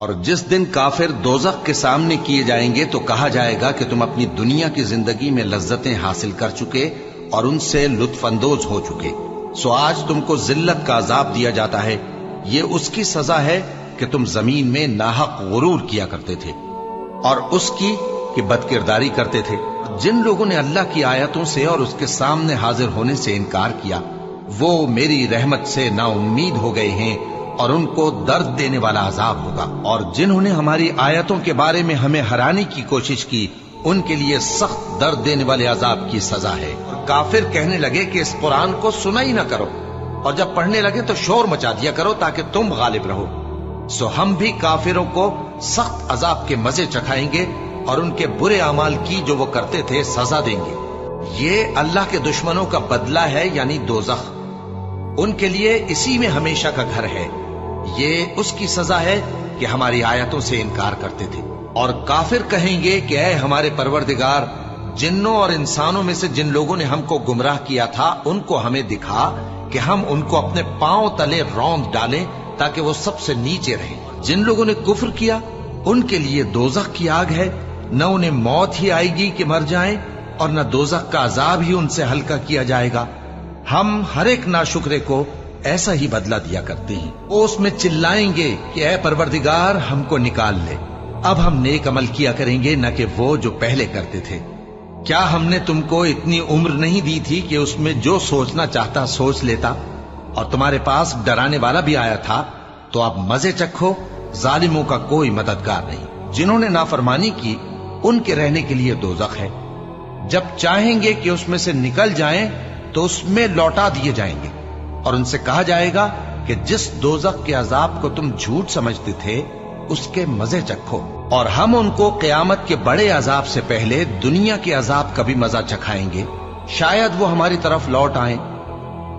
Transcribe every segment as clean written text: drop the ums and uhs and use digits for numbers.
اور جس دن کافر دوزخ کے سامنے کیے جائیں گے تو کہا جائے گا کہ تم اپنی دنیا کی زندگی میں لذتیں حاصل کر چکے اور ان سے لطف اندوز ہو چکے، سو آج تم کو ذلت کا عذاب دیا جاتا ہے، یہ اس کی سزا ہے کہ تم زمین میں ناحق غرور کیا کرتے تھے اور اس کی کہ بد کرداری کرتے تھے۔ جن لوگوں نے اللہ کی آیتوں سے اور اس کے سامنے حاضر ہونے سے انکار کیا وہ میری رحمت سے نا امید ہو گئے ہیں اور ان کو درد دینے والا عذاب ہوگا، اور جنہوں نے ہماری آیتوں کے بارے میں ہمیں ہرانے کی کوشش کی ان کے لیے سخت درد دینے والے عذاب کی سزا ہے۔ اور کافر کہنے لگے کہ اس قرآن کو سنا ہی نہ کرو، اور جب پڑھنے لگے تو شور مچا دیا کرو تاکہ تم غالب رہو، سو ہم بھی کافروں کو سخت عذاب کے مزے چکھائیں گے اور ان کے برے اعمال کی جو وہ کرتے تھے سزا دیں گے۔ یہ اللہ کے دشمنوں کا بدلہ ہے، یعنی دوزخ، ان کے لیے اسی میں ہمیشہ کا گھر ہے۔ یہ اس کی سزا ہے کہ ہماری آیتوں سے انکار کرتے تھے۔ اور کافر کہیں گے کہ اے ہمارے پروردگار، جنوں اور انسانوں میں سے جن لوگوں نے ہم کو گمراہ کیا تھا ان کو ہمیں دکھا کہ ہم ان کو اپنے پاؤں تلے روند ڈالیں تاکہ وہ سب سے نیچے رہیں۔ جن لوگوں نے کفر کیا ان کے لیے دوزخ کی آگ ہے، نہ انہیں موت ہی آئے گی کہ مر جائیں اور نہ دوزخ کا عذاب ہی ان سے ہلکا کیا جائے گا۔ ہم ہر ایک ناشکرے کو ایسا ہی بدلہ دیا کرتے ہیں۔ وہ اس میں چلائیں گے کہ اے پروردگار ہم کو نکال لے، اب ہم نیک عمل کیا کریں گے نہ کہ وہ جو پہلے کرتے تھے۔ کیا ہم نے تم کو اتنی عمر نہیں دی تھی کہ اس میں جو سوچنا چاہتا سوچ لیتا، اور تمہارے پاس ڈرانے والا بھی آیا تھا؟ تو اب مزے چکھو، ظالموں کا کوئی مددگار نہیں۔ جنہوں نے نافرمانی کی ان کے رہنے کے لیے دوزخ ہے، جب چاہیں گے کہ اس میں سے نکل جائیں تو اس میں لوٹا دیے جائیں گے، اور ان سے کہا جائے گا کہ جس دوزخ کے عذاب کو تم جھوٹ سمجھتے تھے اس کے مزے چکھو، اور ہم ان کو قیامت کے بڑے عذاب سے پہلے دنیا کے عذاب کا بھی مزہ چکھائیں گے، شاید وہ ہماری طرف لوٹ آئیں۔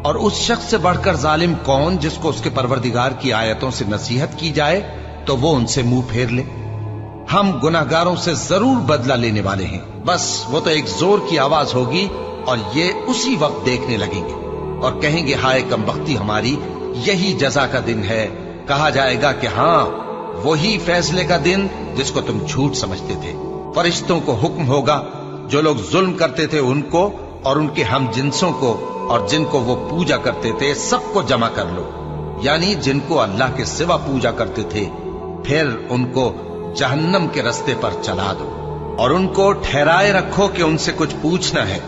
اور اس شخص سے بڑھ کر ظالم کون جس کو اس کے پروردگار کی آیتوں سے نصیحت کی جائے تو وہ ان سے منہ پھیر لے۔ ہم گناہگاروں سے ضرور بدلہ لینے والے ہیں، بس وہ تو ایک زور کی آواز ہوگی اور یہ اسی وقت دیکھنے لگیں گے اور کہیں گے ہائے کمبختی ہماری، یہی جزا کا دن ہے۔ کہا جائے گا کہ ہاں وہی فیصلے کا دن جس کو تم جھوٹ سمجھتے تھے۔ فرشتوں کو حکم ہوگا جو لوگ ظلم کرتے تھے ان کو اور ان کے ہم جنسوں کو اور جن کو وہ پوجا کرتے تھے سب کو جمع کر لو، یعنی جن کو اللہ کے سوا پوجا کرتے تھے، پھر ان کو جہنم کے رستے پر چلا دو اور ان کو ٹھہرائے رکھو کہ ان سے کچھ پوچھنا ہے۔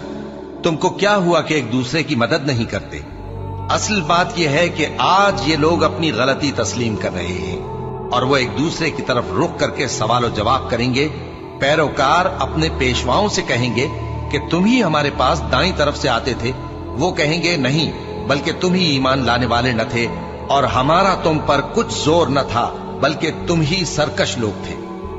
تم کو کیا ہوا کہ ایک دوسرے کی مدد نہیں کرتے؟ اصل بات یہ ہے کہ آج یہ لوگ اپنی غلطی تسلیم کر رہے ہیں اور وہ ایک دوسرے کی طرف رخ کر کے سوال و جواب کریں گے۔ پیروکار اپنے پیشواؤں سے کہیں گے کہ تم ہی ہمارے پاس دائیں طرف سے آتے تھے، وہ کہیں گے نہیں بلکہ تم ہی ایمان لانے والے نہ تھے اور ہمارا تم پر کچھ زور نہ تھا بلکہ تم ہی سرکش لوگ تھے۔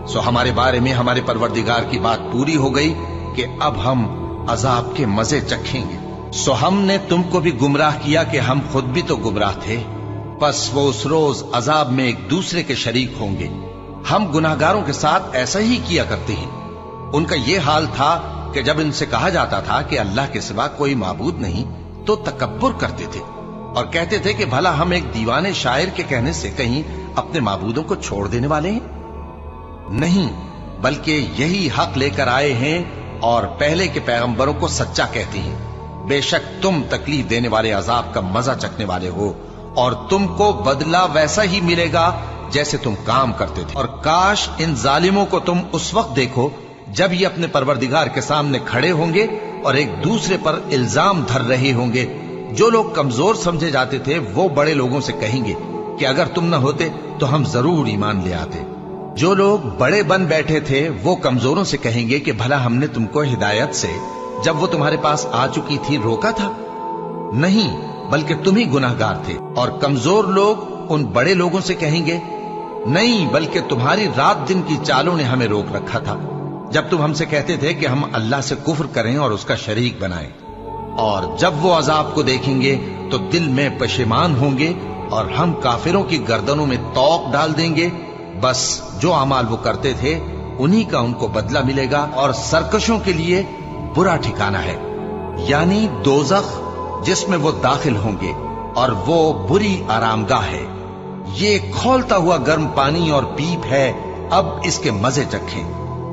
سو ہمارے بارے میں ہمارے پروردگار کی بات پوری ہو گئی کہ اب ہم عذاب کے مزے چکھیں گے۔ سو ہم نے تم کو بھی گمراہ کیا کہ ہم خود بھی تو گمراہ تھے، پس وہ اس روز عذاب میں ایک دوسرے کے شریک ہوں گے۔ ہم گناہگاروں کے ساتھ ایسا ہی کیا کرتے ہیں۔ ان کا یہ حال تھا کہ جب ان سے کہا جاتا تھا کہ اللہ کے سوا کوئی معبود نہیں تو تکبر کرتے تھے اور کہتے تھے کہ بھلا ہم ایک دیوانے شاعر کے کہنے سے کہیں اپنے معبودوں کو چھوڑ دینے والے ہیں؟ نہیں، بلکہ یہی حق لے کر آئے ہیں اور پہلے کے پیغمبروں کو سچا کہتے ہیں۔ بے شک تم تکلیف دینے والے عذاب کا مزہ چکھنے والے ہو اور تم کو بدلہ ویسا ہی ملے گا جیسے تم کام کرتے تھے۔ اور کاش ان ظالموں کو تم اس وقت دیکھو جب یہ اپنے پروردگار کے سامنے کھڑے ہوں گے اور ایک دوسرے پر الزام دھر رہے ہوں گے۔ جو لوگ کمزور سمجھے جاتے تھے وہ بڑے لوگوں سے کہیں گے کہ اگر تم نہ ہوتے تو ہم ضرور ایمان لے آتے۔ جو لوگ بڑے بن بیٹھے تھے وہ کمزوروں سے کہیں گے کہ بھلا ہم نے تم کو ہدایت سے جب وہ تمہارے پاس آ چکی تھی روکا تھا؟ نہیں، بلکہ تم ہی گناہگار تھے۔ اور کمزور لوگ ان بڑے لوگوں سے کہیں گے نہیں، بلکہ تمہاری رات دن کی چالوں نے ہمیں روک رکھا تھا جب تم ہم سے کہتے تھے کہ ہم اللہ سے کفر کریں اور اس کا شریک بنائیں۔ اور جب وہ عذاب کو دیکھیں گے تو دل میں پشیمان ہوں گے اور ہم کافروں کی گردنوں میں طوق ڈال دیں گے۔ بس جو اعمال وہ کرتے تھے انہی کا ان کو بدلہ ملے گا، اور سرکشوں کے لیے برا ٹھکانہ ہے، یعنی دوزخ جس میں وہ داخل ہوں گے، اور وہ بری آرام گاہ ہے۔ یہ کھولتا ہوا گرم پانی اور پیپ ہے، اب اس کے مزے چکھیں۔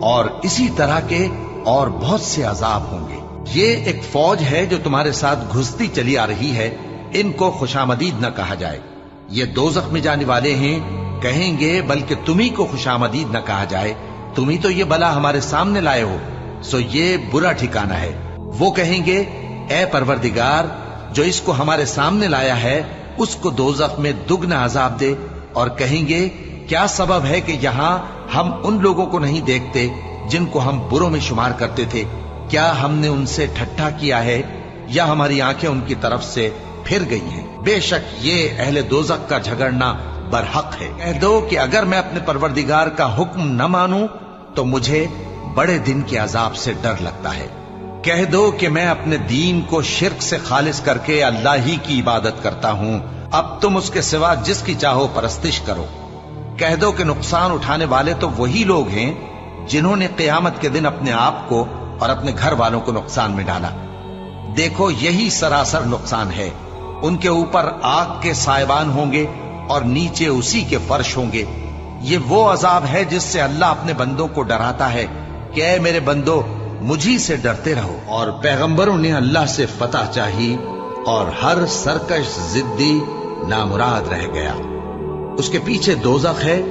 اور اسی طرح کے اور بہت سے عذاب ہوں گے۔ یہ ایک فوج ہے جو تمہارے ساتھ گھستی چلی آ رہی ہے، ان کو خوشامدید نہ کہا جائے۔ یہ دوزخ میں جانے والے ہیں، کہیں گے بلکہ تمہیں کو خوشامدید نہ کہا جائے، تمہیں تو یہ بلا ہمارے سامنے لائے ہو، سو یہ برا ٹھکانہ ہے۔ وہ کہیں گے اے پروردگار، جو اس کو ہمارے سامنے لایا ہے اس کو دوزخ میں دگنا عذاب دے، اور کہیں گے کیا سبب ہے کہ یہاں ہم ان لوگوں کو نہیں دیکھتے جن کو ہم بروں میں شمار کرتے تھے؟ کیا ہم نے ان سے ٹھٹھا کیا ہے یا ہماری آنکھیں ان کی طرف سے پھر گئی ہیں؟ بے شک یہ اہل دوزخ کا جھگڑنا برحق ہے۔ کہہ دو کہ اگر میں اپنے پروردگار کا حکم نہ مانوں تو مجھے بڑے دن کے عذاب سے ڈر لگتا ہے۔ کہہ دو کہ میں اپنے دین کو شرک سے خالص کر کے اللہ ہی کی عبادت کرتا ہوں، اب تم اس کے سوا جس کی چاہو پرستش کرو۔ کہہ دو کہ نقصان اٹھانے والے تو وہی لوگ ہیں جنہوں نے قیامت کے دن اپنے آپ کو اور اپنے گھر والوں کو نقصان میں ڈالا۔ دیکھو یہی سراسر نقصان ہے، ان کے اوپر آگ کے سائبان ہوں گے اور نیچے اسی کے فرش ہوں گے۔ یہ وہ عذاب ہے جس سے اللہ اپنے بندوں کو ڈراتا ہے کہ اے میرے بندو مجھی سے ڈرتے رہو۔ اور پیغمبروں نے اللہ سے فتح چاہی اور ہر سرکش ضدی نامراد رہ گیا۔ اس کے پیچھے دوزخ ہے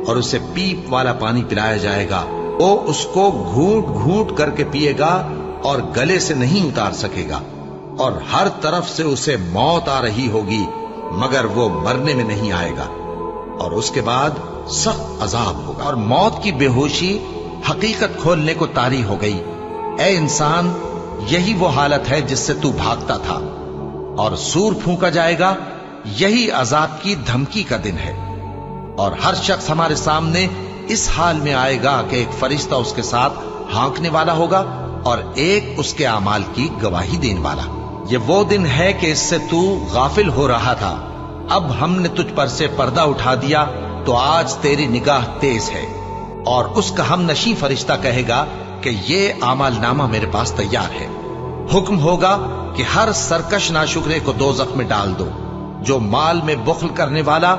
اور اسے پیپ والا پانی پلایا جائے گا، وہ اس کو گھونٹ گھونٹ کر کے پیے گا اور گلے سے نہیں اتار سکے گا، اور ہر طرف سے اسے موت آ رہی ہوگی مگر وہ مرنے میں نہیں آئے گا، اور اس کے بعد سخت عذاب ہوگا۔ اور موت کی بے ہوشی حقیقت کھولنے کو طاری ہو گئی۔ اے انسان، یہی وہ حالت ہے جس سے تو بھاگتا تھا، اور سور پھونکا جائے گا، یہی عذاب کی دھمکی کا دن ہے۔ اور ہر شخص ہمارے سامنے اس حال میں آئے گا کہ ایک فرشتہ اس کے ساتھ ہانکنے والا ہوگا اور ایک اس کے اعمال کی گواہی دینے والا۔ یہ وہ دن ہے کہ اس سے تو غافل ہو رہا تھا، اب ہم نے تجھ پر سے پردہ اٹھا دیا تو آج تیری نگاہ تیز ہے۔ اور اس کا ہم نشیں فرشتہ کہے گا کہ یہ اعمال نامہ میرے پاس تیار ہے۔ حکم ہوگا کہ ہر سرکش ناشکرے کو دوزخ میں ڈال دو، جو مال میں بخل کرنے والا،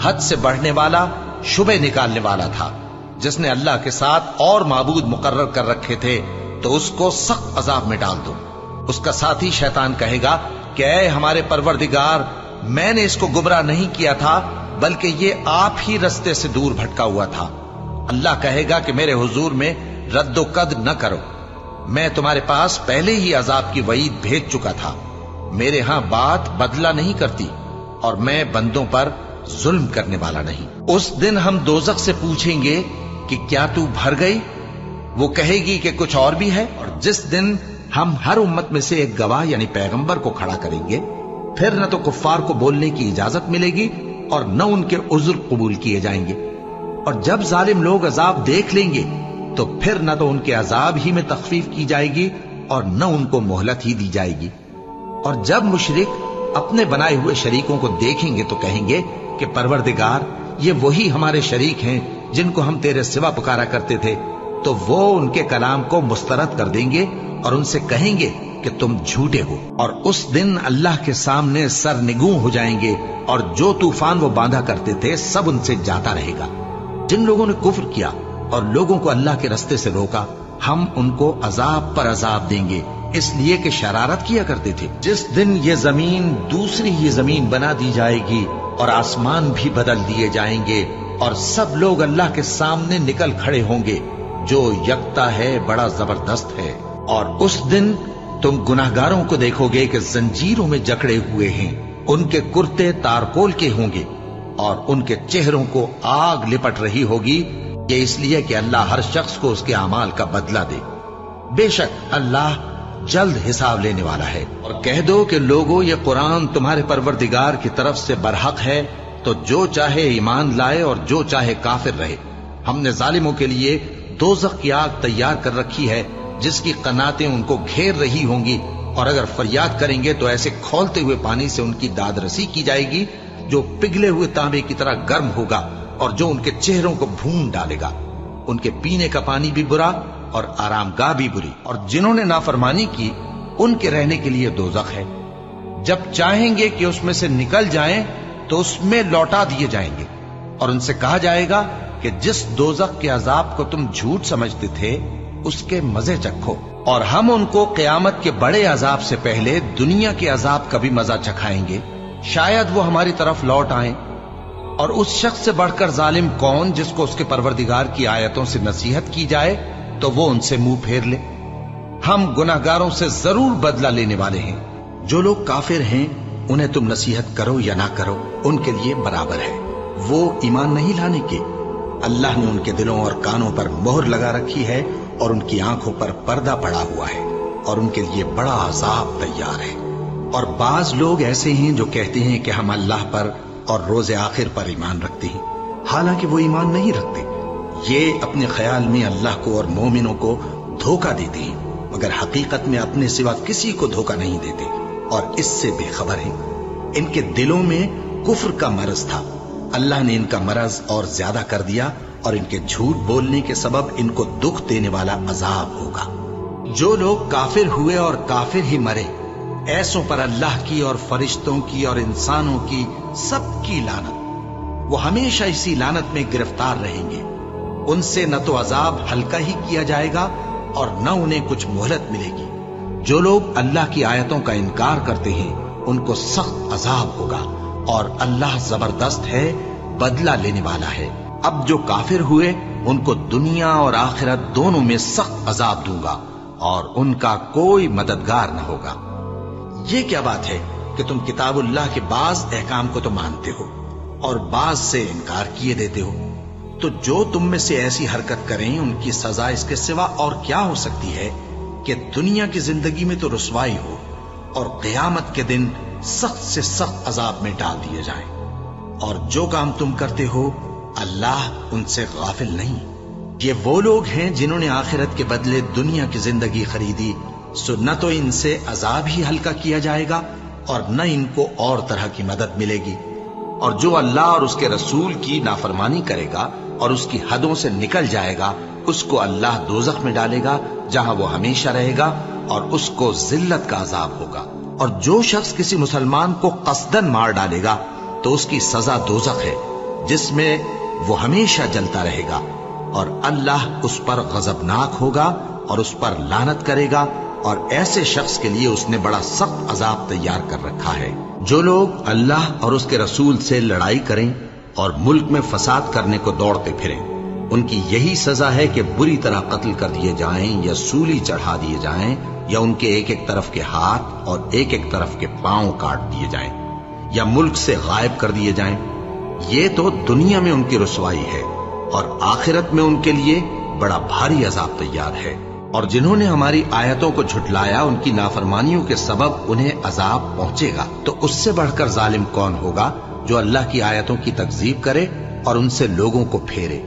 حد سے بڑھنے والا، شبہ نکالنے والا تھا، جس نے اللہ کے ساتھ اور معبود مقرر کر رکھے تھے، تو اس کو سخت عذاب میں ڈال دو۔ اس کا ساتھی شیطان کہے گا کہ اے ہمارے پروردگار، میں نے اس کو گمراہ نہیں کیا تھا بلکہ یہ آپ ہی رستے سے دور بھٹکا ہوا تھا۔ اللہ کہے گا کہ میرے حضور میں رد و قد نہ کرو، میں تمہارے پاس پہلے ہی عذاب کی وعید بھیج چکا تھا، میرے ہاں بات بدلہ نہیں کرتی اور میں بندوں پر ظلم کرنے والا نہیں۔ اس دن ہم دوزخ سے پوچھیں گے کہ کیا تو بھر گئی؟ وہ کہے گی کہ کچھ اور بھی ہے۔ اور جس دن ہم ہر امت میں سے ایک گواہ یعنی پیغمبر کو کھڑا کریں گے، پھر نہ تو کفار کو بولنے کی اجازت ملے گی اور نہ ان کے عذر قبول کیے جائیں گے۔ اور جب ظالم لوگ عذاب دیکھ لیں گے تو پھر نہ تو ان کے عذاب ہی میں تخفیف کی جائے گی اور نہ ان کو مہلت ہی دی جائے گی۔ اور جب مشرک اپنے بنائے ہوئے شریکوں کو دیکھیں گے تو کہیں گے کہ پروردگار، یہ وہی ہمارے شریک ہیں جن کو ہم تیرے سوا پکارا کرتے تھے، تو وہ ان کے کلام کو مسترد کر دیں گے اور ان سے کہیں گے کہ تم جھوٹے ہو۔ اور اس دن اللہ کے سامنے سرنگوں ہو جائیں گے، اور جو طوفان وہ باندھا کرتے تھے سب ان سے جاتا رہے گا۔ جن لوگوں نے کفر کیا اور لوگوں کو اللہ کے رستے سے روکا، ہم ان کو عذاب پر عذاب دیں گے، اس لیے کہ شرارت کیا کرتے تھے۔ جس دن یہ زمین دوسری ہی زمین بنا دی جائے گی اور آسمان بھی بدل دیے جائیں گے، اور سب لوگ اللہ کے سامنے نکل کھڑے ہوں گے، جو یکتا ہے بڑا زبردست ہے۔ اور اس دن تم گناہگاروں کو دیکھو گے کہ زنجیروں میں جکڑے ہوئے ہیں، ان کے کرتے تارکول کے ہوں گے اور ان کے چہروں کو آگ لپٹ رہی ہوگی، یہ اس لیے کہ اللہ ہر شخص کو اس کے اعمال کا بدلہ دے۔ بے شک اللہ جلد حساب لینے والا ہے۔ اور کہہ دو کہ لوگوں، یہ قرآن تمہارے پروردگار کی طرف سے برحق ہے، تو جو چاہے ایمان لائے اور جو چاہے کافر رہے۔ ہم نے ظالموں کے لیے دوزخ کی آگ تیار کر رکھی ہے جس کی قناتیں ان کو گھیر رہی ہوں گی، اور اگر فریاد کریں گے تو ایسے کھولتے ہوئے پانی سے ان کی داد رسی کی جائے گی جو پگھلے ہوئے تانبے کی طرح گرم ہوگا اور جو ان کے چہروں کو بھون ڈالے گا۔ ان کے پینے کا پانی بھی برا اور آرام گاہ بھی بری، اور جنہوں نے نافرمانی کی ان کے رہنے کے لیے دوزخ ہے۔ جب چاہیں گے کہ اس میں سے نکل جائیں تو اس میں لوٹا دیے جائیں گے، اور ان سے کہا جائے گا کہ جس دوزخ کے عذاب کو تم جھوٹ سمجھتے تھے اس کے مزے چکھو، اور ہم ان کو قیامت کے بڑے عذاب سے پہلے دنیا کے عذاب کا بھی مزہ چکھائیں گے، شاید وہ ہماری طرف لوٹ آئیں۔ اور اس شخص سے بڑھ کر ظالم کون جس کو اس کے پروردگار کی آیتوں سے نصیحت کی جائے تو وہ ان سے منہ پھیر لے۔ ہم گناہگاروں سے ضرور بدلہ لینے والے ہیں۔ جو لوگ کافر ہیں انہیں تم نصیحت کرو یا نہ کرو ان کے لیے برابر ہے، وہ ایمان نہیں لانے کے۔ اللہ نے ان کے دلوں اور کانوں پر مہر لگا رکھی ہے اور ان کی آنکھوں پر پردہ پڑا ہوا ہے، اور ان کے لیے بڑا عذاب تیار ہے۔ اور بعض لوگ ایسے ہیں جو کہتے ہیں کہ ہم اللہ پر اور روز آخر پر ایمان رکھتے ہیں، حالانکہ وہ ایمان نہیں رکھتے۔ یہ اپنے خیال میں اللہ کو اور مومنوں کو دھوکہ دیتے ہیں، مگر حقیقت میں اپنے سوا کسی کو دھوکہ نہیں دیتے اور اس سے بے خبر ہیں۔ ان کے دلوں میں کفر کا مرض تھا، اللہ نے ان کا مرض اور زیادہ کر دیا، اور ان کے جھوٹ بولنے کے سبب ان کو دکھ دینے والا عذاب ہوگا۔ جو لوگ کافر ہوئے اور کافر ہی مرے، ایسوں پر اللہ کی اور فرشتوں کی اور انسانوں کی سب کی لعنت، وہ ہمیشہ اسی لعنت میں گرفتار رہیں گے۔ ان سے نہ تو عذاب ہلکا ہی کیا جائے گا اور نہ انہیں کچھ مہلت ملے گی۔ جو لوگ اللہ کی آیتوں کا انکار کرتے ہیں ان کو سخت عذاب ہوگا، اور اللہ زبردست ہے، بدلہ لینے والا ہے۔ اب جو کافر ہوئے ان کو دنیا اور آخرت دونوں میں سخت عذاب دوں گا، اور ان کا کوئی مددگار نہ ہوگا۔ یہ کیا بات ہے کہ تم کتاب اللہ کے بعض احکام کو تو مانتے ہو اور بعض سے انکار کیے دیتے ہو؟ تو جو تم میں سے ایسی حرکت کریں ان کی سزا اس کے سوا اور کیا ہو سکتی ہے کہ دنیا کی زندگی میں تو رسوائی ہو اور قیامت کے دن سخت سے سخت عذاب میں ڈال دیے جائیں۔ اور جو کام تم کرتے ہو اللہ ان سے غافل نہیں۔ یہ وہ لوگ ہیں جنہوں نے آخرت کے بدلے دنیا کی زندگی خریدی، سو نہ تو ان سے عذاب ہی ہلکا کیا جائے گا اور نہ ان کو اور طرح کی مدد ملے گی۔ اور جو اللہ اور اس کے رسول کی نافرمانی کرے گا اور اس کی حدوں سے نکل جائے گا، اس کو اللہ دوزخ میں ڈالے گا جہاں وہ ہمیشہ رہے گا، اور اس کو ذلت کا عذاب ہوگا۔ اور جو شخص کسی مسلمان کو قصدن مار ڈالے گا تو اس کی سزا دوزخ ہے، جس میں وہ ہمیشہ جلتا رہے گا، اور اللہ اس پر غضبناک ہوگا اور اس پر لعنت کرے گا، اور ایسے شخص کے لیے اس نے بڑا سخت عذاب تیار کر رکھا ہے۔ جو لوگ اللہ اور اس کے رسول سے لڑائی کریں اور ملک میں فساد کرنے کو دوڑتے پھریں، ان کی یہی سزا ہے کہ بری طرح قتل کر دیے جائیں یا سولی چڑھا دیے جائیں، یا ان کے ایک ایک طرف کے ہاتھ اور ایک ایک طرف کے پاؤں کاٹ دیے جائیں، یا ملک سے غائب کر دیے جائیں۔ یہ تو دنیا میں ان کی رسوائی ہے، اور آخرت میں ان کے لیے بڑا بھاری عذاب تیار ہے۔ اور جنہوں نے ہماری آیتوں کو جھٹلایا ان کی نافرمانیوں کے سبب انہیں عذاب پہنچے گا، تو اس سے بڑھ کر ظالم کون ہوگا جو اللہ کی آیتوں کی تکذیب کرے اور ان سے لوگوں کو پھیرے۔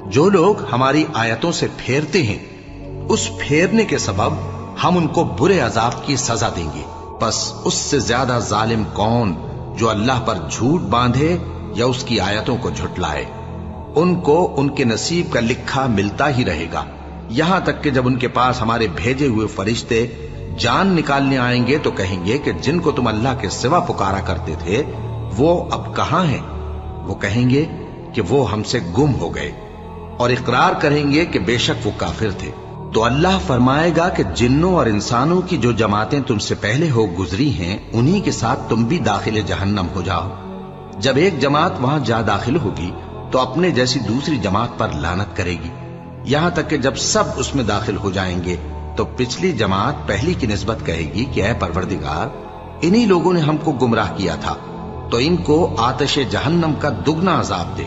جو لوگ ہماری آیتوں سے پھیرتے ہیں اس پھیرنے کے سبب ہم ان کو برے عذاب کی سزا دیں گے۔ پس اس سے زیادہ ظالم کون جو اللہ پر جھوٹ باندھے یا اس کی آیتوں کو جھٹلائے؟ ان کو ان کے نصیب کا لکھا ملتا ہی رہے گا، یہاں تک کہ جب ان کے پاس ہمارے بھیجے ہوئے فرشتے جان نکالنے آئیں گے تو کہیں گے کہ جن کو تم اللہ کے سوا پکارا کرتے تھے وہ اب کہاں ہیں؟ وہ کہیں گے کہ وہ ہم سے گم ہو گئے، اور اقرار کریں گے کہ بے شک وہ کافر تھے۔ تو اللہ فرمائے گا کہ جنوں اور انسانوں کی جو جماعتیں تم سے پہلے ہو گزری ہیں انہی کے ساتھ تم بھی داخل جہنم ہو جاؤ۔ جب ایک جماعت وہاں جا داخل ہوگی تو اپنے جیسی دوسری جماعت پر لعنت کرے گی، یہاں تک کہ جب سب اس میں داخل ہو جائیں گے تو پچھلی جماعت پہلی کی نسبت کہے گی کہ اے پروردگار، انہی لوگوں نے ہم کو گمراہ کیا تھا، تو ان کو آتش جہنم کا دگنا عذاب دے۔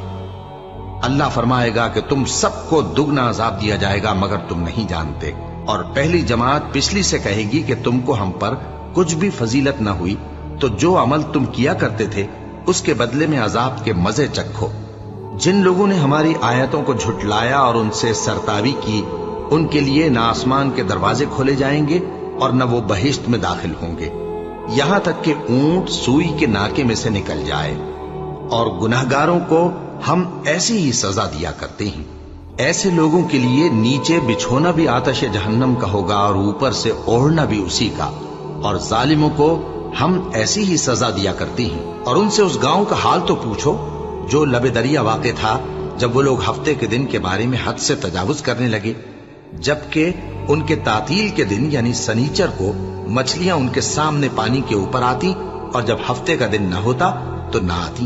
اللہ فرمائے گا کہ تم سب کو دگنا عذاب دیا جائے گا مگر تم نہیں جانتے۔ اور پہلی جماعت پچھلی سے کہے گی کہ تم کو ہم پر کچھ بھی فضیلت نہ ہوئی، تو جو عمل تم کیا کرتے تھے اس کے بدلے میں عذاب کے مزے چکھو۔ جن لوگوں نے ہماری آیتوں کو جھٹلایا اور ان سے سرتابی کی، ان کے لیے نہ آسمان کے دروازے کھولے جائیں گے اور نہ وہ بہشت میں داخل ہوں گے، یہاں تک کہ اونٹ سوئی کے ناکے میں سے نکل جائے۔ اور گناہگاروں کو ہم ایسی ہی سزا دیا کرتے ہیں۔ ایسے لوگوں کے لیے نیچے بچھونا بھی آتش جہنم کا ہوگا اور اوپر سے اوڑھنا بھی اسی کا، اور ظالموں کو ہم ایسی ہی سزا دیا کرتی ہیں۔ اور ان سے اس گاؤں کا حال تو پوچھو جو لب دریا واقع تھا، جب وہ لوگ ہفتے کے دن کے بارے میں حد سے تجاوز کرنے لگے، جبکہ ان کے تعطیل کے دن یعنی سنیچر کو مچھلیاں ان کے سامنے پانی کے اوپر آتی، اور جب ہفتے کا دن نہ ہوتا تو نہ آتی۔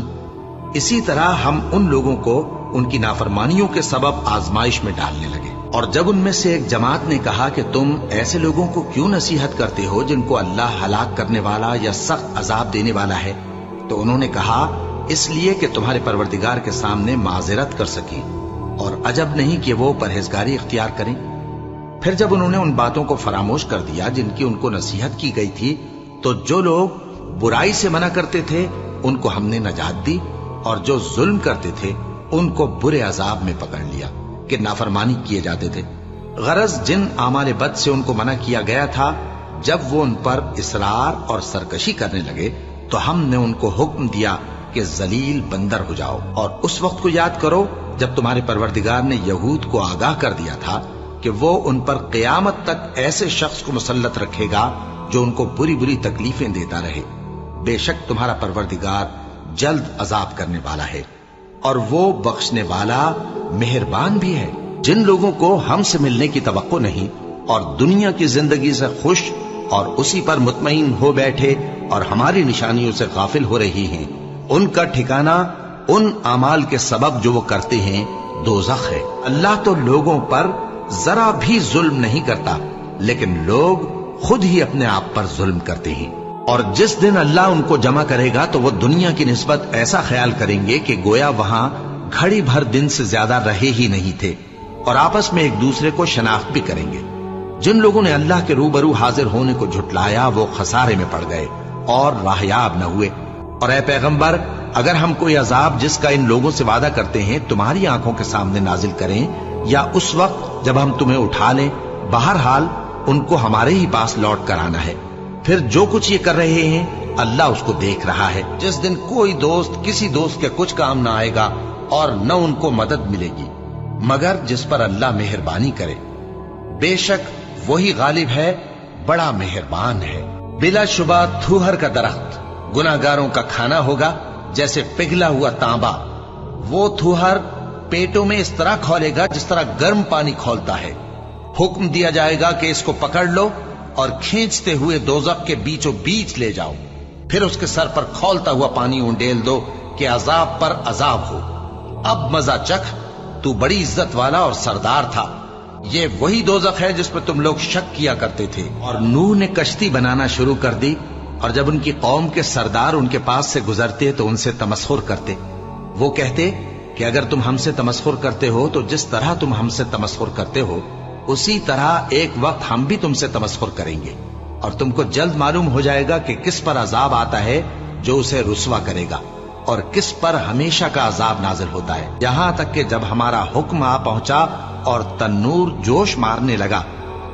اسی طرح ہم ان لوگوں کو ان کی نافرمانیوں کے سبب آزمائش میں ڈالنے لگے۔ اور جب ان میں سے ایک جماعت نے کہا کہ تم ایسے لوگوں کو کیوں نصیحت کرتے ہو جن کو اللہ ہلاک کرنے والا یا سخت عذاب دینے والا ہے، تو انہوں نے کہا اس لیے کہ تمہارے پروردگار کے سامنے معذرت کر سکیں، اور عجب نہیں کہ وہ پرہیزگاری اختیار کریں۔ پھر جب انہوں نے ان باتوں کو فراموش کر دیا جن کی ان کو نصیحت کی گئی تھی، تو جو لوگ برائی سے منع کرتے تھے ان کو ہم نے نجات دی، اور جو ظلم کرتے تھے ان کو برے عذاب میں پکڑ لیا کہ نافرمانی کیے جاتے تھے۔ غرض جن اعمال بد سے ان کو منع کیا گیا تھا، جب وہ ان پر اصرار اور سرکشی کرنے لگے تو ہم نے ان کو حکم دیا کہ ذلیل بندر ہو جاؤ۔ اور اس وقت کو یاد کرو جب تمہارے پروردگار نے یہود کو آگاہ کر دیا تھا کہ وہ ان پر قیامت تک ایسے شخص کو مسلط رکھے گا جو ان کو بری بری تکلیفیں دیتا رہے۔ بے شک تمہارا پروردگار جلد عذاب کرنے والا ہے، اور وہ بخشنے والا مہربان بھی ہے۔ جن لوگوں کو ہم سے ملنے کی توقع نہیں اور دنیا کی زندگی سے خوش اور اسی پر مطمئن ہو بیٹھے اور ہماری نشانیوں سے غافل ہو رہی ہیں، ان کا ٹھکانہ ان اعمال کے سبب جو وہ کرتے ہیں دوزخ ہے۔ اللہ تو لوگوں پر ذرا بھی ظلم نہیں کرتا، لیکن لوگ خود ہی اپنے آپ پر ظلم کرتے ہیں۔ اور جس دن اللہ ان کو جمع کرے گا تو وہ دنیا کی نسبت ایسا خیال کریں گے کہ گویا وہاں گھڑی بھر دن سے زیادہ رہے ہی نہیں تھے، اور آپس میں ایک دوسرے کو شناخت بھی کریں گے۔ جن لوگوں نے اللہ کے روبرو حاضر ہونے کو جھٹلایا وہ خسارے میں پڑ گئے اور راہیاب نہ ہوئے۔ اور اے پیغمبر، اگر ہم کوئی عذاب جس کا ان لوگوں سے وعدہ کرتے ہیں تمہاری آنکھوں کے سامنے نازل کریں، یا اس وقت جب ہم تمہیں اٹھا لیں، بہرحال ان کو ہمارے ہی پاس لوٹ کر آنا ہے۔ پھر جو کچھ یہ کر رہے ہیں اللہ اس کو دیکھ رہا ہے۔ جس دن کوئی دوست کسی دوست کے کچھ کام نہ آئے گا اور نہ ان کو مدد ملے گی مگر جس پر اللہ مہربانی کرے۔ بے شک وہی غالب ہے، بڑا مہربان ہے۔ بلا شبہ تھوہر کا درخت گناہگاروں کا کھانا ہوگا جیسے پگھلا ہوا تانبا۔ وہ تھوہر پیٹوں میں اس طرح کھولے گا جس طرح گرم پانی کھولتا ہے۔ حکم دیا جائے گا کہ اس کو پکڑ لو اور کھینچتے ہوئے دوزخ کے بیچوں بیچ لے جاؤ، پھر اس کے سر پر کھولتا ہوا پانی انڈیل دو کہ عذاب پر عذاب ہو۔ اب مزہ چکھ، تو بڑی عزت والا اور سردار تھا۔ یہ وہی دوزخ ہے جس پر تم لوگ شک کیا کرتے تھے۔ اور نوح نے کشتی بنانا شروع کر دی، اور جب ان کی قوم کے سردار ان کے پاس سے گزرتے تو ان سے تمسخر کرتے۔ وہ کہتے کہ اگر تم ہم سے تمسخر کرتے ہو تو جس طرح تم ہم سے تمسخر کرتے ہو اسی طرح ایک وقت ہم بھی تم سے تمسخر کریں گے، اور تم کو جلد معلوم ہو جائے گا کہ کس پر عذاب آتا ہے جو اسے رسوا کرے گا، اور کس پر ہمیشہ کا عذاب نازل ہوتا ہے۔ یہاں تک کہ جب ہمارا حکم آ پہنچا اور تنور جوش مارنے لگا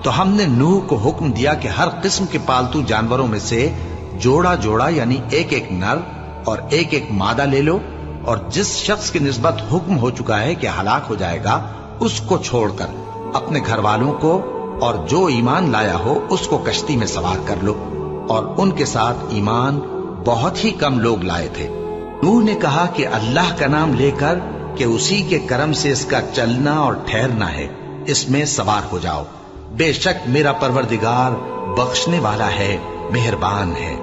تو ہم نے نوح کو حکم دیا کہ ہر قسم کے پالتو جانوروں میں سے جوڑا جوڑا یعنی ایک ایک نر اور ایک ایک مادہ لے لو، اور جس شخص کی نسبت حکم ہو چکا ہے کہ ہلاک ہو جائے گا اس کو چھوڑ کر اپنے گھر والوں کو اور جو ایمان لایا ہو اس کو کشتی میں سوار کر لو۔ اور ان کے ساتھ ایمان بہت ہی کم لوگ لائے تھے۔ نوح نے کہا کہ اللہ کا نام لے کر کہ اسی کے کرم سے اس کا چلنا اور ٹھہرنا ہے، اس میں سوار ہو جاؤ۔ بے شک میرا پروردگار بخشنے والا ہے، مہربان ہے۔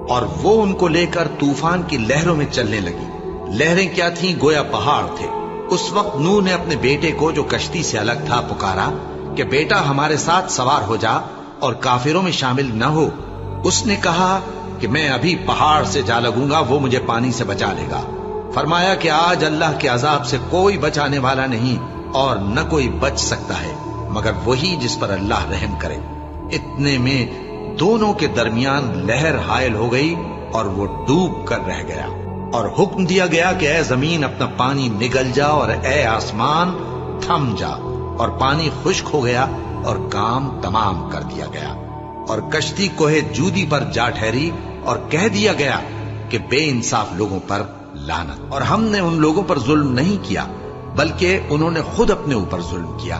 اور وہ ان کو لے کر طوفان کی لہروں میں چلنے لگی۔ لہریں کیا تھیں؟ گویا پہاڑ تھے۔ اس وقت نوح نے اپنے بیٹے کو جو کشتی سے الگ تھا پکارا کہ بیٹا ہمارے ساتھ سوار ہو جا اور کافروں میں شامل نہ ہو۔ اس نے کہا کہ میں ابھی پہاڑ سے جا لگوں گا، وہ مجھے پانی سے بچا لے گا۔ فرمایا کہ آج اللہ کے عذاب سے کوئی بچانے والا نہیں اور نہ کوئی بچ سکتا ہے مگر وہی جس پر اللہ رحم کرے۔ اتنے میں دونوں کے درمیان لہر حائل ہو گئی اور وہ ڈوب کر رہ گیا، اور حکم دیا گیا کہ اے زمین اپنا پانی نگل جا اور اے آسمان تھم جا، اور پانی خشک ہو گیا اور کام تمام کر دیا گیا۔ اور کشتی کوہ جودی پر جا ٹھہری اور کہہ دیا گیا کہ بے انصاف لوگوں پر لعنت۔ اور ہم نے ان لوگوں پر ظلم نہیں کیا بلکہ انہوں نے خود اپنے اوپر ظلم کیا۔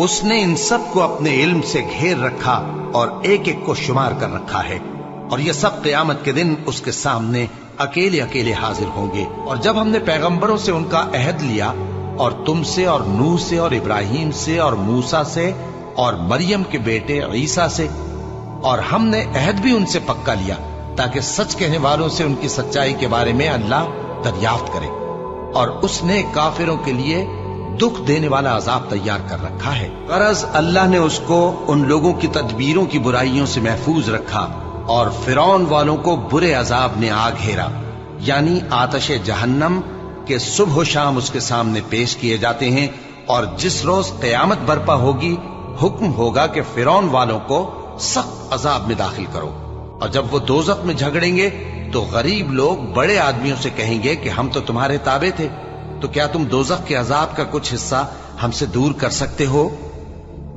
اس نے ان سب کو اپنے علم سے گھیر رکھا اور ایک ایک کو شمار کر رکھا ہے، اور یہ سب قیامت کے دن اس کے سامنے اکیلے اکیلے حاضر ہوں گے۔ اور جب ہم نے پیغمبروں سے ان کا عہد لیا، اور تم سے اور نوح سے اور ابراہیم سے اور موسیٰ سے اور مریم کے بیٹے عیسیٰ سے، اور ہم نے عہد بھی ان سے پکا لیا تاکہ سچ کہنے والوں سے ان کی سچائی کے بارے میں اللہ دریافت کرے، اور اس نے کافروں کے لیے دکھ دینے والا عذاب تیار کر رکھا ہے۔ غرض اللہ نے اس کو ان لوگوں کی تدبیروں کی برائیوں سے محفوظ رکھا، اور فرعون والوں کو برے عذاب نے آ گھیرا، یعنی آتش جہنم کہ صبح و شام اس کے سامنے پیش کیے جاتے ہیں، اور جس روز قیامت برپا ہوگی حکم ہوگا کہ فرعون والوں کو سخت عذاب میں داخل کرو۔ اور جب وہ دوزخ میں جھگڑیں گے تو غریب لوگ بڑے آدمیوں سے کہیں گے کہ ہم تو تمہارے تابع تھے، تو کیا تم دوزخ کے عذاب کا کچھ حصہ ہم سے دور کر سکتے ہو؟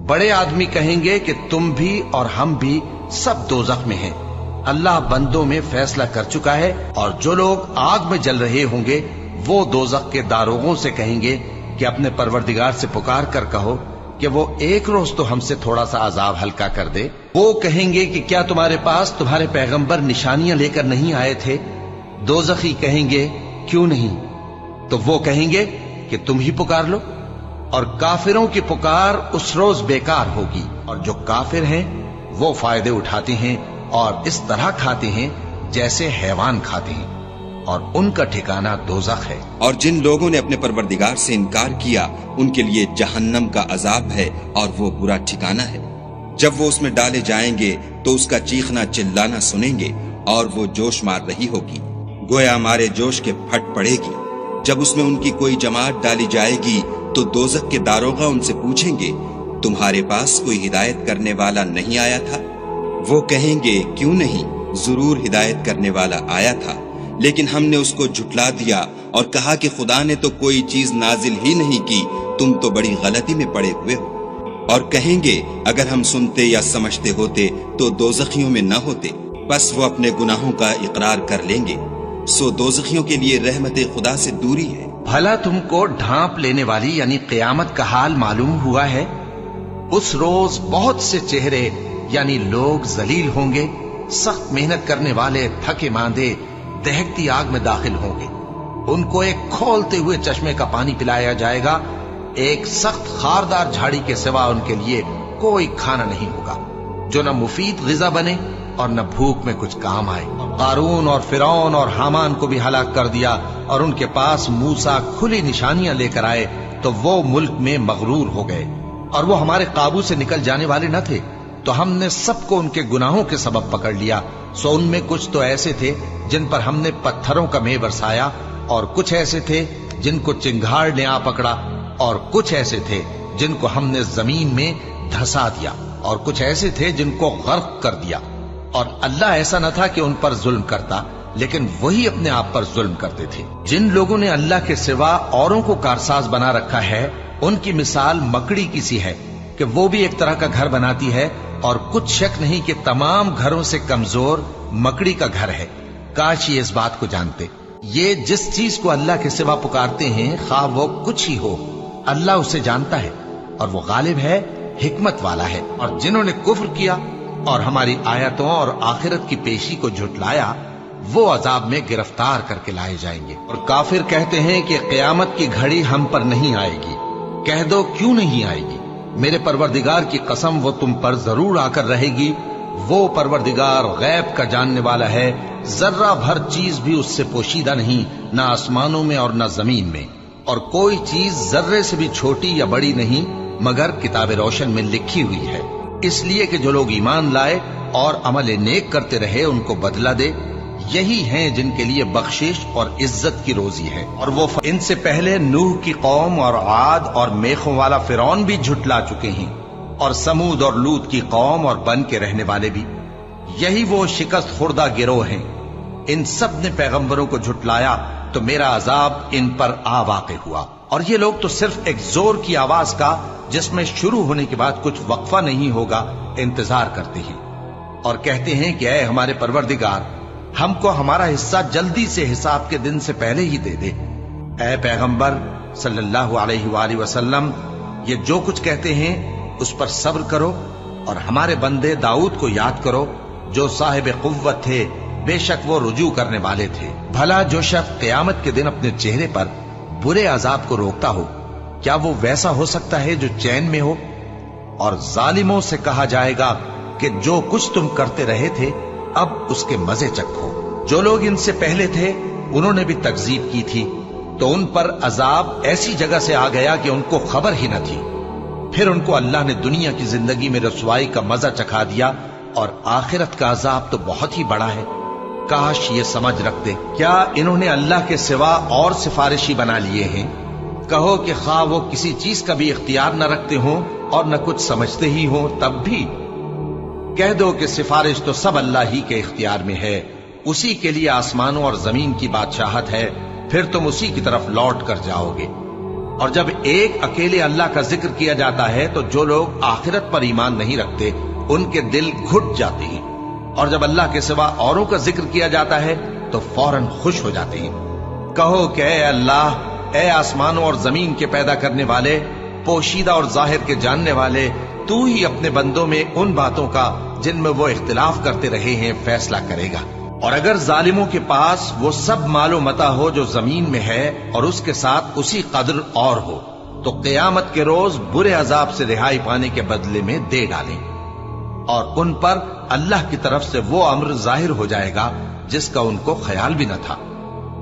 بڑے آدمی کہیں گے کہ تم بھی اور ہم بھی سب دوزخ میں ہیں، اللہ بندوں میں فیصلہ کر چکا ہے۔ اور جو لوگ آگ میں جل رہے ہوں گے وہ دوزخ کے داروغوں سے کہیں گے کہ اپنے پروردگار سے پکار کر کہو کہ وہ ایک روز تو ہم سے تھوڑا سا عذاب ہلکا کر دے۔ وہ کہیں گے کہ کیا تمہارے پاس تمہارے پیغمبر نشانیاں لے کر نہیں آئے تھے؟ دوزخی کہیں گے کیوں نہیں؟ تو وہ کہیں گے کہ تم ہی پکار لو، اور کافروں کی پکار اس روز بیکار ہوگی، اور جو کافر ہیں وہ فائدے اٹھاتے ہیں اور اس طرح کھاتے ہیں جیسے حیوان کھاتے ہیں، اور ان کا ٹھکانہ دوزخ ہے۔ اور جن لوگوں نے اپنے پروردگار سے انکار کیا ان کے لیے جہنم کا عذاب ہے اور وہ برا ٹھکانہ ہے۔ جب وہ اس میں ڈالے جائیں گے تو اس کا چیخنا چلانا سنیں گے، اور وہ جوش مار رہی ہوگی، گویا ہمارے جوش کے پھٹ پڑے گی۔ جب اس میں ان کی کوئی جماعت ڈالی جائے گی تو دوزخ کے داروغہ ان سے پوچھیں گے تمہارے پاس کوئی ہدایت کرنے والا نہیں آیا تھا؟ وہ کہیں گے کیوں نہیں، ضرور ہدایت کرنے والا آیا تھا، لیکن ہم نے اس کو جھٹلا دیا اور کہا کہ خدا نے تو کوئی چیز نازل ہی نہیں کی، تم تو بڑی غلطی میں پڑے ہوئے ہو۔ اور کہیں گے اگر ہم سنتے یا سمجھتے ہوتے تو دوزخیوں میں نہ ہوتے، بس وہ اپنے گناہوں کا اقرار کر لیں گے، سو دوزخیوں کے لیے رحمت خدا سے دوری ہے۔ بھلا تم کو ڈھانپ لینے والی یعنی قیامت کا حال معلوم ہوا ہے؟ اس روز بہت سے چہرے یعنی لوگ ذلیل ہوں گے، سخت محنت کرنے والے تھکے ماندے دہکتی آگ میں داخل ہوں گے۔ ان کو ایک کھولتے ہوئے چشمے کا پانی پلایا جائے گا، ایک سخت خاردار جھاڑی کے سوا ان کے لیے کوئی کھانا نہیں ہوگا جو نہ مفید غذا بنے اور نہ بھوک میں کچھ کام آئے۔ قارون اور فرعون اور حامان کو بھی ہلاک کر دیا، اور ان کے پاس موسیٰ کھلی نشانیاں لے کر آئے تو وہ ملک میں مغرور ہو گئے، اور وہ ہمارے قابو سے نکل جانے والے نہ تھے، تو ہم نے سب کو ان کے گناہوں کے سبب پکڑ لیا۔ سو ان میں کچھ تو ایسے تھے جن پر ہم نے پتھروں کا مے برسایا، اور کچھ ایسے تھے جن کو چنگھاڑ نے آ پکڑا، اور کچھ ایسے تھے جن کو ہم نے زمین میں دھسا دیا، اور کچھ ایسے تھے جن کو غرق کر دیا۔ اور اللہ ایسا نہ تھا کہ ان پر ظلم کرتا، لیکن وہی اپنے آپ پر ظلم کرتے تھے۔ جن لوگوں نے اللہ کے سوا اوروں کو کارساز بنا رکھا ہے، ان کی مثال مکڑی کی سی ہے کہ وہ بھی ایک طرح کا گھر بناتی ہے، اور کچھ شک نہیں کہ تمام گھروں سے کمزور مکڑی کا گھر ہے۔ کاش یہ اس بات کو جانتے۔ یہ جس چیز کو اللہ کے سوا پکارتے ہیں، خواہ وہ کچھ ہی ہو، اللہ اسے جانتا ہے، اور وہ غالب ہے، حکمت والا ہے۔ اور جنہوں نے کفر کیا اور ہماری آیتوں اور آخرت کی پیشی کو جھٹلایا، وہ عذاب میں گرفتار کر کے لائے جائیں گے۔ اور کافر کہتے ہیں کہ قیامت کی گھڑی ہم پر نہیں آئے گی۔ کہہ دو کیوں نہیں آئے گی؟ میرے پروردگار کی قسم وہ تم پر ضرور آ کر رہے گی۔ وہ پروردگار غیب کا جاننے والا ہے، ذرہ بھر چیز بھی اس سے پوشیدہ نہیں، نہ آسمانوں میں اور نہ زمین میں، اور کوئی چیز ذرے سے بھی چھوٹی یا بڑی نہیں مگر کتاب روشن میں لکھی ہوئی ہے، اس لیے کہ جو لوگ ایمان لائے اور عمل نیک کرتے رہے ان کو بدلہ دے۔ یہی ہیں جن کے لیے بخشش اور عزت کی روزی ہے۔ اور وہ ان سے پہلے نوح کی قوم اور عاد اور میخوں والا فرعون بھی جھٹلا چکے ہیں، اور سمود اور لوط کی قوم اور بن کے رہنے والے بھی۔ یہی وہ شکست خوردہ گروہ ہیں۔ ان سب نے پیغمبروں کو جھٹلایا تو میرا عذاب ان پر آ واقع ہوا۔ اور یہ لوگ تو صرف ایک زور کی آواز کا جس میں شروع ہونے کے بعد کچھ وقفہ نہیں ہوگا انتظار کرتے ہیں، اور کہتے ہیں کہ اے ہمارے پروردگار، ہم کو ہمارا حصہ جلدی سے حساب کے دن سے پہلے ہی دے دے۔ اے پیغمبر صلی اللہ علیہ وآلہ وسلم، یہ جو کچھ کہتے ہیں اس پر صبر کرو اور ہمارے بندے داؤد کو یاد کرو جو صاحب قوت تھے، بے شک وہ رجوع کرنے والے تھے۔ بھلا جو شخص قیامت کے دن اپنے چہرے پر برے عذاب کو روکتا ہو، کیا وہ ویسا ہو سکتا ہے جو چین میں ہو؟ اور ظالموں سے کہا جائے گا کہ جو کچھ تم کرتے رہے تھے اب اس کے مزے چکھو۔ جو لوگ ان سے پہلے تھے انہوں نے بھی تکذیب کی تھی، تو ان پر عذاب ایسی جگہ سے آ گیا کہ ان کو خبر ہی نہ تھی۔ پھر ان کو اللہ نے دنیا کی زندگی میں رسوائی کا مزہ چکھا دیا، اور آخرت کا عذاب تو بہت ہی بڑا ہے۔ کاش یہ سمجھ رکھتے، کیا انہوں نے اللہ کے سوا اور سفارشی بنا لیے ہیں؟ کہو کہ خواہ وہ کسی چیز کا بھی اختیار نہ رکھتے ہوں اور نہ کچھ سمجھتے ہی ہوں، تب بھی کہہ دو کہ سفارش تو سب اللہ ہی کے اختیار میں ہے، اسی کے لیے آسمانوں اور زمین کی بادشاہت ہے، پھر تم اسی کی طرف لوٹ کر جاؤ گے۔ اور جب ایک اکیلے اللہ کا ذکر کیا جاتا ہے تو جو لوگ آخرت پر ایمان نہیں رکھتے ان کے دل گھٹ جاتے ہیں، اور جب اللہ کے سوا اوروں کا ذکر کیا جاتا ہے تو فوراً خوش ہو جاتے ہیں۔ کہو کہ اے اللہ، اے آسمانوں اور زمین کے پیدا کرنے والے، پوشیدہ اور ظاہر کے جاننے والے، تو ہی اپنے بندوں میں ان باتوں کا جن میں وہ اختلاف کرتے رہے ہیں فیصلہ کرے گا۔ اور اگر ظالموں کے پاس وہ سب مال و متاع ہو جو زمین میں ہے اور اس کے ساتھ اسی قدر اور ہو، تو قیامت کے روز برے عذاب سے رہائی پانے کے بدلے میں دے ڈالیں، اور ان پر اللہ کی طرف سے وہ امر ظاہر ہو جائے گا جس کا ان کو خیال بھی نہ تھا،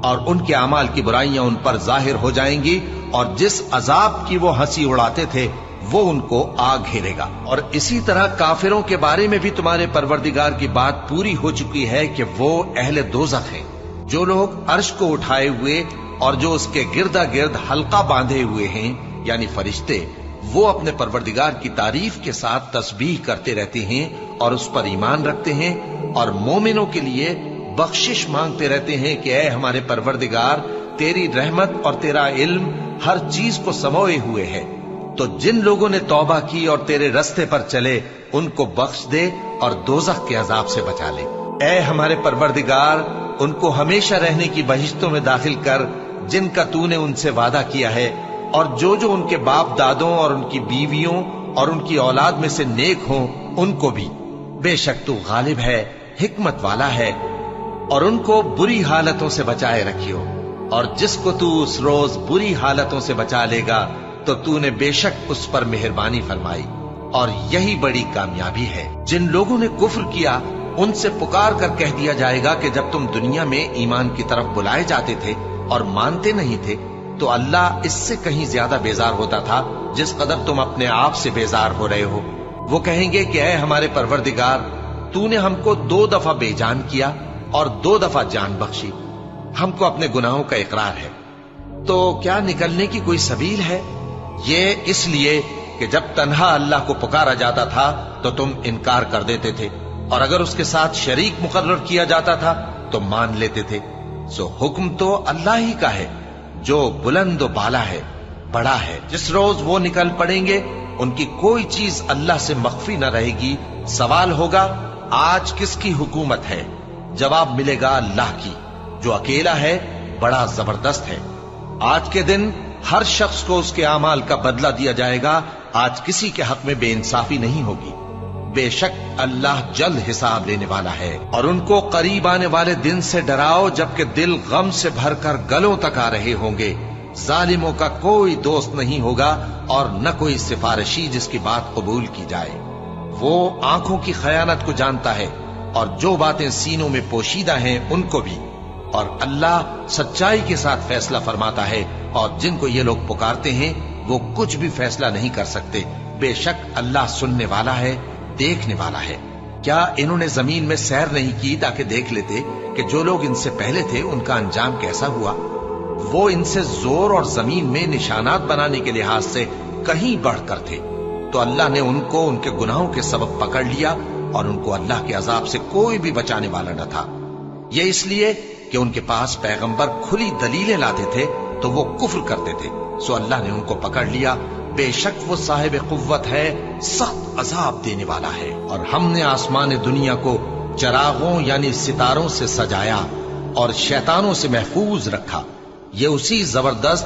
اور ان کے اعمال کی برائیاں ان پر ظاہر ہو جائیں گی، اور جس عذاب کی وہ ہنسی اڑاتے تھے وہ ان کو آ گھیرے گا۔ اور اسی طرح کافروں کے بارے میں بھی تمہارے پروردگار کی بات پوری ہو چکی ہے کہ وہ اہل دوزخ ہیں۔ جو لوگ عرش کو اٹھائے ہوئے اور جو اس کے گردا گرد حلقہ باندھے ہوئے ہیں یعنی فرشتے، وہ اپنے پروردگار کی تعریف کے ساتھ تسبیح کرتے رہتے ہیں اور اس پر ایمان رکھتے ہیں، اور مومنوں کے لیے بخشش مانگتے رہتے ہیں کہ اے ہمارے پروردگار، تیری رحمت اور تیرا علم ہر چیز کو سموئے ہوئے ہے، تو جن لوگوں نے توبہ کی اور تیرے رستے پر چلے ان کو بخش دے اور دوزخ کے عذاب سے بچا لے۔ اے ہمارے پروردگار، ان کو ہمیشہ رہنے کی بہشتوں میں داخل کر جن کا تو نے ان سے وعدہ کیا ہے، اور جو جو ان کے باپ دادوں اور ان کی بیویوں اور ان کی اولاد میں سے نیک ہوں ان کو بھی، بے شک تو غالب ہے، حکمت والا ہے۔ اور ان کو بری حالتوں سے بچائے رکھیو، اور جس کو تو اس روز بری حالتوں سے بچا لے گا تو تو نے بے شک اس پر مہربانی فرمائی، اور یہی بڑی کامیابی ہے۔ جن لوگوں نے کفر کیا ان سے پکار کر کہہ دیا جائے گا کہ جب تم دنیا میں ایمان کی طرف بلائے جاتے تھے اور مانتے نہیں تھے تو اللہ اس سے کہیں زیادہ بیزار ہوتا تھا جس قدر تم اپنے آپ سے بیزار ہو رہے ہو۔ وہ کہیں گے کہ اے ہمارے پروردگار، تو نے ہم کو 2 دفعہ بے جان کیا اور 2 دفعہ جان بخشی، ہم کو اپنے گناہوں کا اقرار ہے، تو کیا نکلنے کی کوئی سبیل ہے؟ یہ اس لیے کہ جب تنہا اللہ کو پکارا جاتا تھا تو تم انکار کر دیتے تھے، اور اگر اس کے ساتھ شریک مقرر کیا جاتا تھا تو مان لیتے تھے۔ سو حکم تو اللہ ہی کا ہے جو بلند و بالا ہے، بڑا ہے۔ جس روز وہ نکل پڑیں گے ان کی کوئی چیز اللہ سے مخفی نہ رہے گی۔ سوال ہوگا آج کس کی حکومت ہے؟ جواب ملے گا اللہ کی، جو اکیلا ہے، بڑا زبردست ہے۔ آج کے دن ہر شخص کو اس کے اعمال کا بدلہ دیا جائے گا، آج کسی کے حق میں بے انصافی نہیں ہوگی۔ بے شک اللہ جلد حساب لینے والا ہے۔ اور ان کو قریب آنے والے دن سے ڈراؤ جبکہ دل غم سے بھر کر گلوں تک آ رہے ہوں گے۔ ظالموں کا کوئی دوست نہیں ہوگا اور نہ کوئی سفارشی جس کی بات قبول کی جائے۔ وہ آنکھوں کی خیانت کو جانتا ہے اور جو باتیں سینوں میں پوشیدہ ہیں ان کو بھی، اور اللہ سچائی کے ساتھ فیصلہ فرماتا ہے، اور جن کو یہ لوگ پکارتے ہیں وہ کچھ بھی فیصلہ نہیں کر سکتے۔ بے شک اللہ سننے والا ہے، دیکھنے والا ہے۔ کیا انہوں نے زمین میں سیر نہیں کی تاکہ دیکھ لیتے کہ جو لوگ ان سے پہلے تھے ان کا انجام کیسا ہوا؟ وہ ان سے زور اور زمین میں نشانات بنانے کے لحاظ سے کہیں بڑھ کر تھے، تو اللہ نے ان کو ان کے گناہوں کے سبب پکڑ لیا، اور ان کو اللہ کے عذاب سے کوئی بھی بچانے والا نہ تھا۔ یہ اس لیے کہ ان کے پاس پیغمبر کھلی دلیلیں لاتے تھے تو وہ کفر کرتے تھے، سو اللہ نے ان کو پکڑ لیا۔ بے شک وہ صاحب قوت ہے، سخت عذاب دینے والا ہے۔ اور ہم نے آسمان دنیا کو چراغوں یعنی ستاروں سے سجایا اور شیطانوں سے محفوظ رکھا۔ یہ اسی زبردست